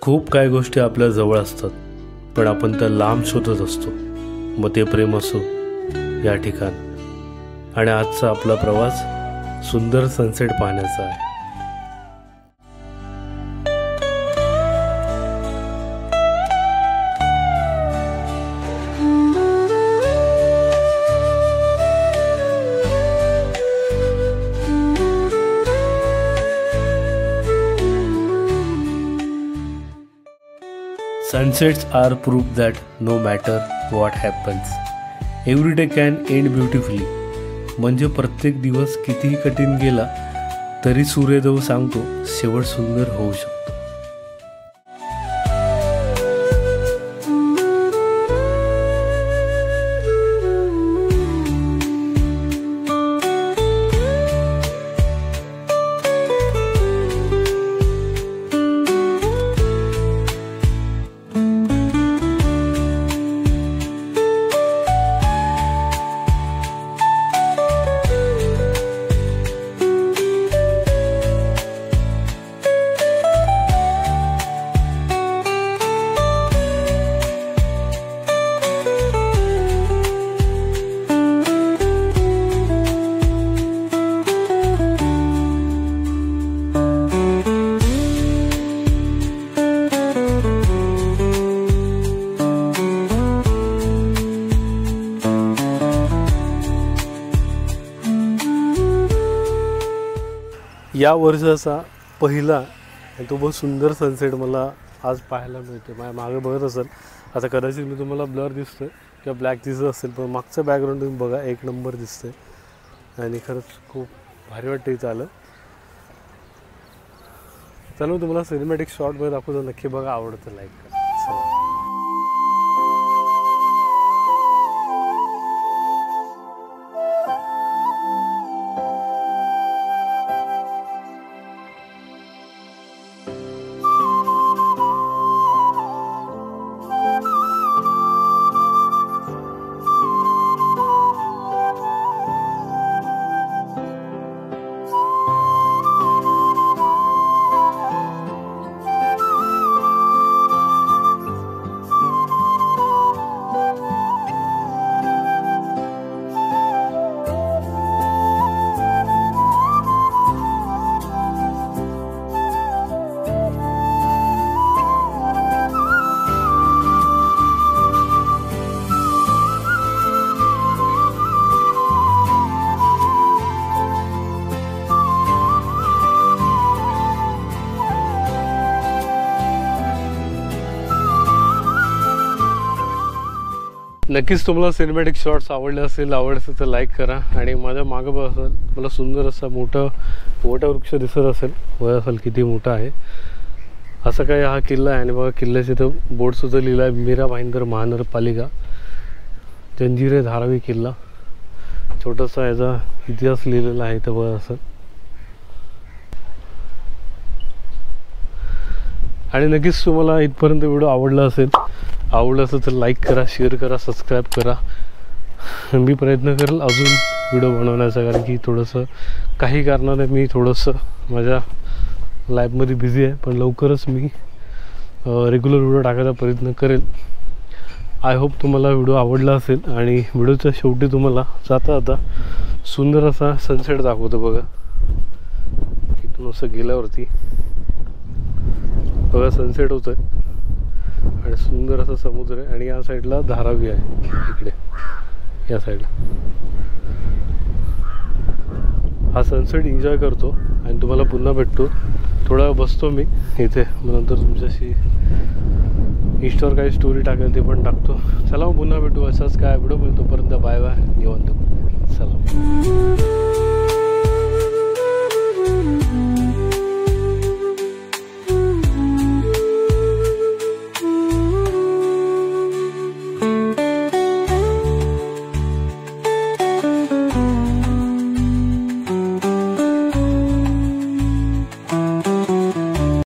खूप काही गोष्टी आपल्या जवळ असतात, पण आपण त्या लांब शोधत असतो. मग ते प्रेम असो या ठिकाण. आणि आजचा आपला प्रवास सुंदर सनसेट पाहण्याचा आहे. Sunsets are proof that no matter what happens, every day can end beautifully. म्हणजे प्रत्येक दिवस कितीही कठीण गेला तरी सूर्योदय सांगतो शेवट सुंदर होऊ शकतो. या वर्षाचा पहिला आणि तो बहुत सुंदर सनसेट मला आज पाहायला मिळते. माझ्या मागे बघत असेल आता, कदाचित मी तुम्हाला ब्लर दिसतोय किंवा ब्लॅक दिसत असेल, पण मागचं बॅकग्राऊंड तुम्ही बघा, एक नंबर दिसतंय आणि खरंच खूप भारी वाटतं इथं आलं. चला मी तुम्हाला सिनेमॅटिक शॉटमध्ये दाखवतो, नक्की बघा, आवडतं, लाईक करा. नक्कीच तुम्हाला सिनेमॅटिक शॉट्स आवडले असेल तर लाईक करा. आणि माझ्या मागं बघा, मला सुंदर असा मोठा वटवृक्ष दिसत असेल, वय असेल किती मोठा आहे. असं काय हा किल्ला आहे. आणि बघा किल्ल्याचं इथं बोर्डसुद्धा लिहिलं आहे, मीरा भाईंदर महानगरपालिका जंजिरे धारावी किल्ला. छोटासा याचा इतिहास लिहिलेला आहे इथं बघा असं. आणि नक्कीच तुम्हाला इथपर्यंत व्हिडिओ आवडला असेल तर लाईक करा, शेअर करा, सबस्क्राईब करा. मी प्रयत्न करेल अजून व्हिडिओ बनवण्याचा, कारण की थोडंसं काही कारणाने मी थोडंसं माझ्या लाईफमध्ये बिझी आहे, पण लवकरच मी रेग्युलर व्हिडिओ टाकायचा प्रयत्न करेल. आय होप तुम्हाला व्हिडिओ आवडला असेल. आणि व्हिडिओच्या शेवटी तुम्हाला जाता सुंदर असा सनसेट दाखवतो बघा. इथून असं गेल्यावरती बघा सनसेट होतं आहे आणि सुंदर असा समुद्र आहे. आणि या साईडला धारावी आहे, इकडे या साईडला. हा सनसेट एन्जॉय करतो आणि तुम्हाला पुन्हा भेटतो. थोडा बसतो मी इथे, मग नंतर तुमच्याशी इंस्टावर काही स्टोरी टाकेल ते पण टाकतो. चला मग पुन्हा भेटू असाच काय व्हिडिओ. तोपर्यंत बाय बाय, निवांत. चला.